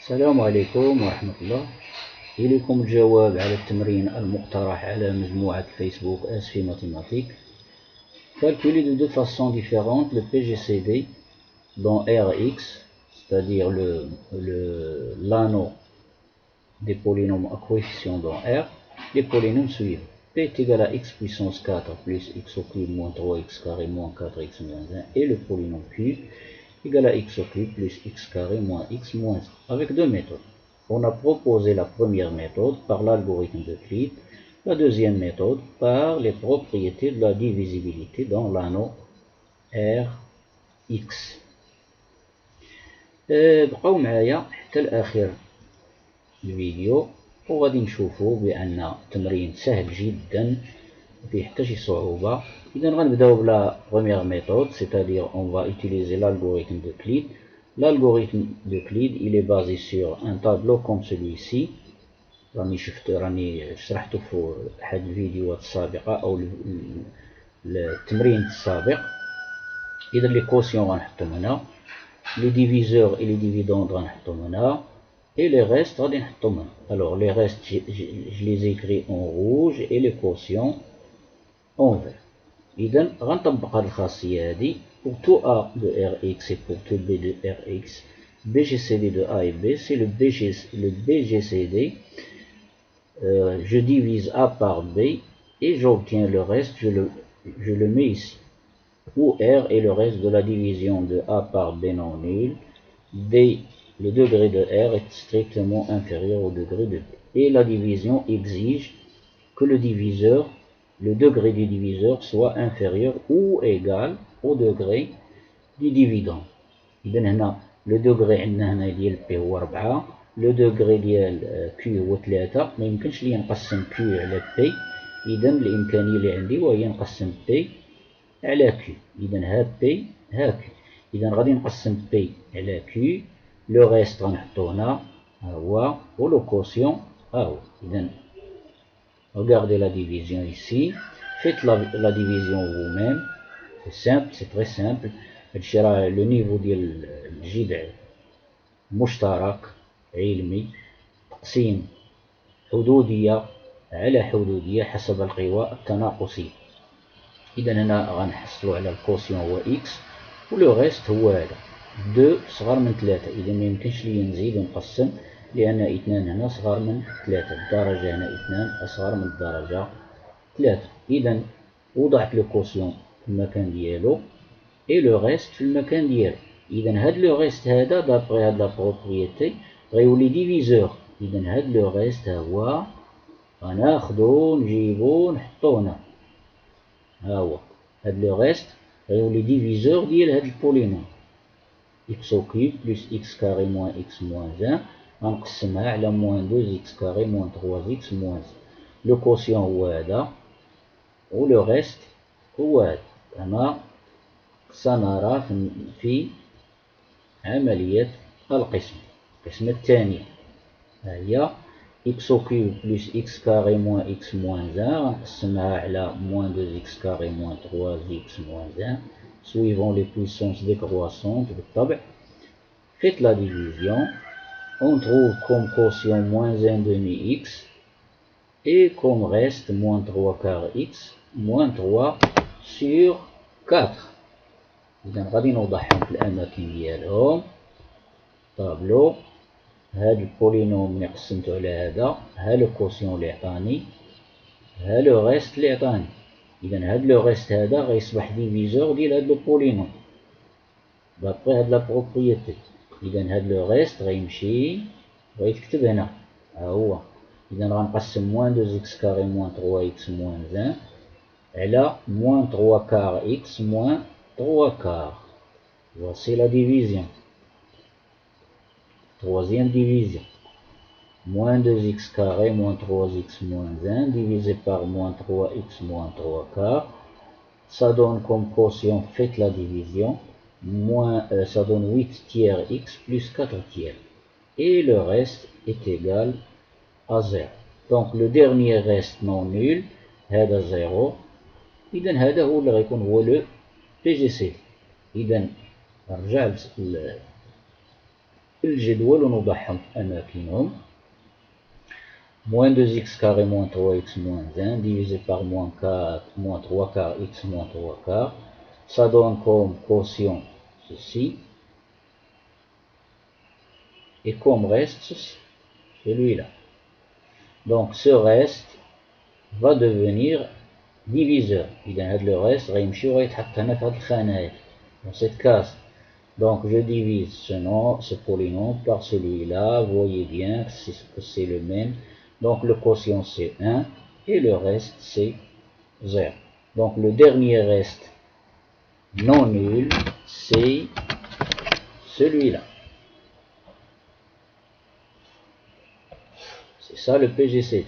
السلام عليكم ورحمة الله. إليكم الجواب على التمرين المقترح على مجموعة الفيسبوك ASFI Mathématiques. Calculer de deux façons différentes le PGCD dans Rx, c'est-à-dire l'anneau des polynômes à coefficient dans R, les polynômes suivants. P est égal à x puissance 4 plus x au cube moins 3x carré moins 4x moins 1 et le polynôme Q égal à x au cube plus x carré moins x moins 1, avec deux méthodes. On a proposé la première méthode par l'algorithme d'Euclide, la deuxième méthode par les propriétés de la divisibilité dans l'anneau Rx. بقاو معايا حتى لآخر الفيديو وغادي نشوفوا بأن تمرين سهل جدا مفيه حتى شي صعوبة. إذا غنبداو بلا première méthode, c'est-à-dire on va utiliser l'algorithme d'Euclide. L'algorithme d'Euclide il est basé sur un tableau comme celui-ci. راني شرحته في أحد الفيديوهات السابقة أو التمرين السابق. إذا les quotients غنحطهم هنا, les diviseurs et les dividendes غنحطهم هنا, et les restes غادي نحطهم هنا. Alors les restes je les écris en rouge et les quotients en vert. إذا غنطبق هاد الخاصية هادي pour tout A de Rx et pour tout B de Rx. BGCD de A et B, c'est le BGCD. Je divise A par B et j'obtiens le reste, je le mets ici. Où R est le reste de la division de A par B non nul. D, le degré de R est strictement inférieur au degré de B. Et la division exige que le degré du diviseur soit inférieur ou égal au degré du dividende. إذا هنا le degré عندنا هنا ديال P هو 4, le degré ديال Q هو 3, ما يمكنش لي نقسم Q على P. إذا الإمكانية اللي عندي وهي نقسم P على Q. إذا ها P ها Q. إذا غادي نقسم P على Q, le reste غنحطو هنا ها هو و le quotient ها هو. إذا regardez la division ici, faites la division vous-même, c'est simple, c'est très simple. هادشي راه لو نيفو ديال الجذع مشترك علمي, تقسيم حدودية على حدودية حسب القوى التناقصية. إذا هنا غنحصلوا على الكوسيون هو x و لو ريست هو هذا 2 صغر من 3. إذا ما يمكنش لي نزيد ونقسم لأن 2 هنا صغر من 3, الدرجة هنا 2 أصغر من الدرجة 3. إذا وضعت لو كوسيون في المكان ديالو et le reste في المكان ديالو. إذا هاد لو ريست هذا دابغي هاد لا بروبريتي غيولي ديفيزور. إذا هاد لو ريست ها هو غناخدو نجيبو نحطو هنا ها هو. هاد لو ريست غيولي ديفيزور ديال هاد البولينوم x au cube plus x carré moins x moins 1 غنقسمها على moins 2x carré moins 3x moins 1. لو كوسيون هو هذا و لو ريست هو هذا. كما سنرى في عملية القسمة الثانية. هي x au cube plus x carré moins x moins 1 غنقسمها على moins 2x carré moins 3x moins 1 suivant les puissances décroissantes بالطبع. Faites la division, on trouve comme quotient moins 1 demi x et comme reste moins 3 quart x moins 3 sur 4. إذا غادي نوضعهم في الأماكن ديالهم. طابلو هاد البولينوم اللي قسمتو على هذا, ها لو كوسيون اللي عطاني, ها لو ريست اللي عطاني. إذا هاد لو ريست هذا غيصبح ديفيزور ديال هاد لو بولينوم دابغي هاد لا بروبريتي. إذا هاد لو ريست غيمشي غيتكتب هنا ها هو. إذا غنقسم موان 2x كاري موان 3x موان 1 على موان 3 كار x موان 3 quart. Voici la division. Troisième division. Moins 2x carré moins 3x moins 1 divisé par moins 3x moins 3 quarts. Ça donne comme quotient, faites la division, ça donne 8 tiers x plus 4 tiers. Et le reste est égal à 0. Donc le dernier reste non nul, هذا 0. إذا هذا هو اللي غيكون هو le PGCD. إذا نرجع الجدول ونوضعهم في أماكنهم. moins 2x carré moins 3x moins 1 divisé par moins 4 moins 3 quarts x moins 3 quarts. Ça donne comme quotient ceci. Et comme reste ceci, celui-là. Donc ce reste va devenir diviseur. إذا le reste غيمشي وغيتحط هنا في هاد الخانة dans cette case. Donc je divise ce polynôme par celui-là. Vous voyez bien que c'est le même. Donc le quotient c'est 1 et le reste c'est 0. Donc le dernier reste non nul c'est celui-là. C'est ça le PGCD.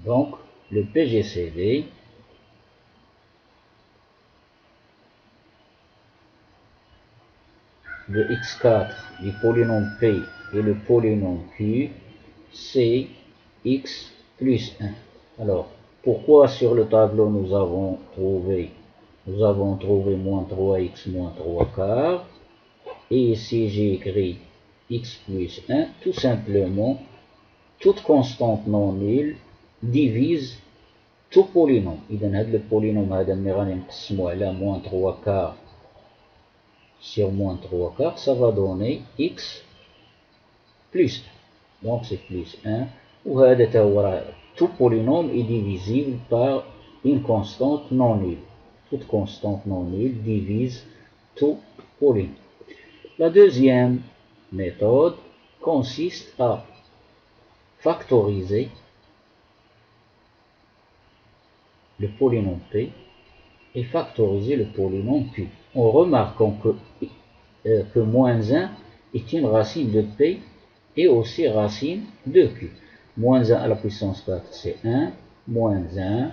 Donc le PGCD de x4 du polynôme P et le polynôme Q, c'est x plus 1. Alors, pourquoi sur le tableau nous avons trouvé moins 3x moins 3 quarts, et ici j'ai écrit x plus 1, tout simplement, toute constante non nulle divise tout polynôme. إذا هذا le polynôme هذا ملي غادي نقسمو على moins 3 quarts sur moins 3 quarts, ça va donner x plus 1. Donc c'est plus 1. Tout polynôme est divisible par une constante non nulle. Toute constante non nulle divise tout polynôme. La deuxième méthode consiste à factoriser le polynôme P et factoriser le polynôme Q. En remarquant que moins 1 est une racine de P et aussi racine de Q. Moins 1 à la puissance 4 c'est 1, moins 1,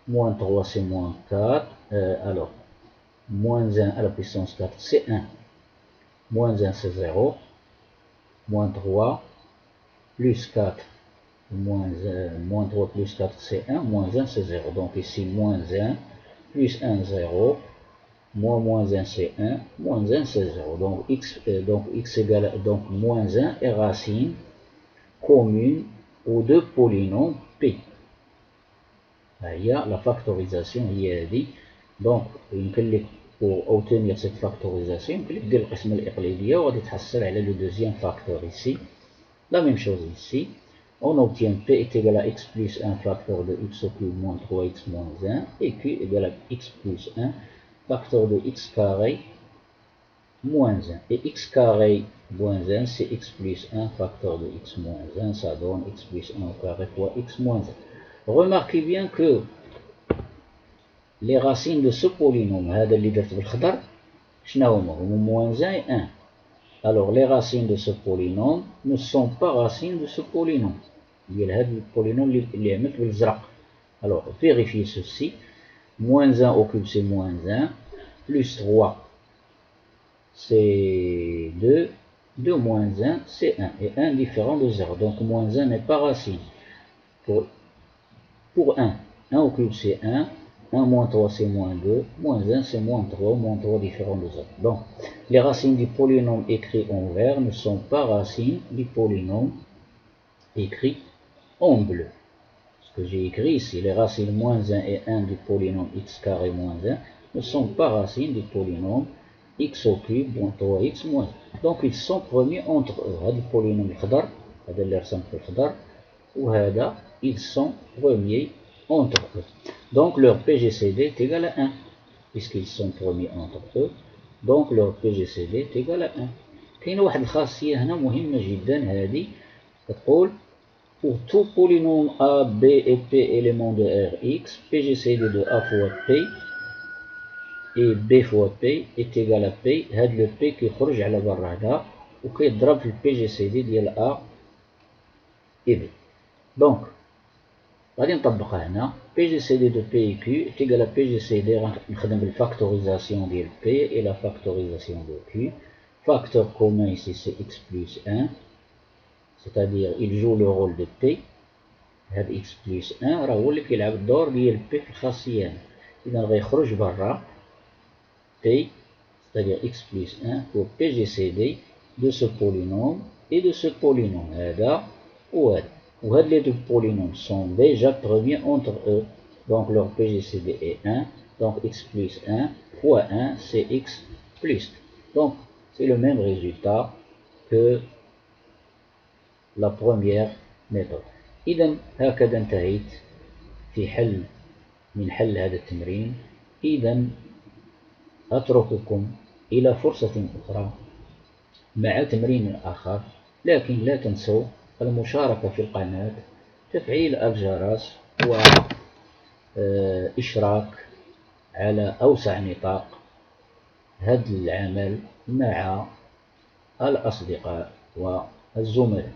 moins 3 c'est moins 4, alors moins 1 à la puissance 4 c'est 1, moins 1 c'est 0, moins 3 plus 4, moins 3 plus 4 c'est 1, moins 1 c'est 0. Donc ici moins 1 plus 1 0, moins 1 c'est 1, moins 1 c'est 0. Donc x égale, donc moins 1 est racine commune aux deux polynômes P. Il y a la factorisation هي. Donc pour obtenir cette factorisation يمكن لك دير القسمة الإقليدية وغادي تحصل على le deuxième facteur ici. La même chose ici. On obtient P est égal à x plus 1 facteur de x au cube moins 3x moins 1 et Q égale à x plus 1 facteur de x carré moins 1. Et x carré moins 1 c'est x plus 1 facteur de x moins 1, ça donne x plus 1 au carré fois x moins 1. Remarquez bien que les racines de ce polynôme, هذا اللي درت بالخضر شنو هما؟ moins 1 et 1. Alors les racines de ce polynôme ne sont pas racines de ce polynôme. Il y a le polynôme اللي عملت بالزرق. Alors vérifiez ceci. Moins 1 au cube c'est moins 1, plus 3 c'est 2, 2 moins 1 c'est 1, et 1 différent de 0. Donc moins 1 n'est pas racine. Pour 1, 1 au cube c'est 1, 1 moins 3 c'est moins 2, moins 1 c'est moins 3 différent de 0. Donc les racines du polynôme écrit en vert ne sont pas racines du polynôme écrit en bleu. Ce que j'ai écrit ici, les racines moins 1 et 1 du polynôme x carré moins 1 ne sont pas racines du polynôme x au cube moins 3x moins 1. Donc ils sont premiers entre eux. هذا البولينوم الخضر هذا اللي رسمت بالخضر وهذا ils sont premiers entre eux. Donc leur PGCD est égal à 1 puisqu'ils sont premiers entre eux. Donc leur PGCD est égal à 1. كاينه واحد الخاصيه هنا مهمه جدا هذه كتقول pour tout polynôme A, B et P éléments de Rx, PGCD de A fois P et B fois P est égal à P. هاد le P كيخرج على برا هذا وكيضرب في PGCD ديال A et B. Donc غادي نطبقها هنا. PGCD de P et Q est égal à PGCD غنخدم بالفactorisation ديال P et la factorisation de Q. Facteur commun ici c'est x plus 1. C'est-à-dire il joue le rôle de P. هاد x plus 1 راه هو اللي كيلعب الدور ديال P في الخاصية. إذا غيخرج برا P c'est-à-dire x plus 1 pour PGCD de ce polynôme et de ce polynôme. هذا وهذا. وهاد les deux polynômes sont déjà premiers entre eux. Donc leur PGCD est 1. Donc x plus 1 fois 1 c'est x plus 2. Donc c'est le même résultat que la première méthode. إذا هكذا انتهيت من حل هذا التمرين. إذا أترككم إلى فرصة أخرى مع تمرين آخر، لكن لا تنسوا المشاركة في القناة، تفعيل الجرس، وإشراك على أوسع نطاق هذا العمل مع الأصدقاء والزملاء.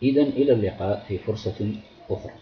إذن إلى اللقاء في فرصة أخرى.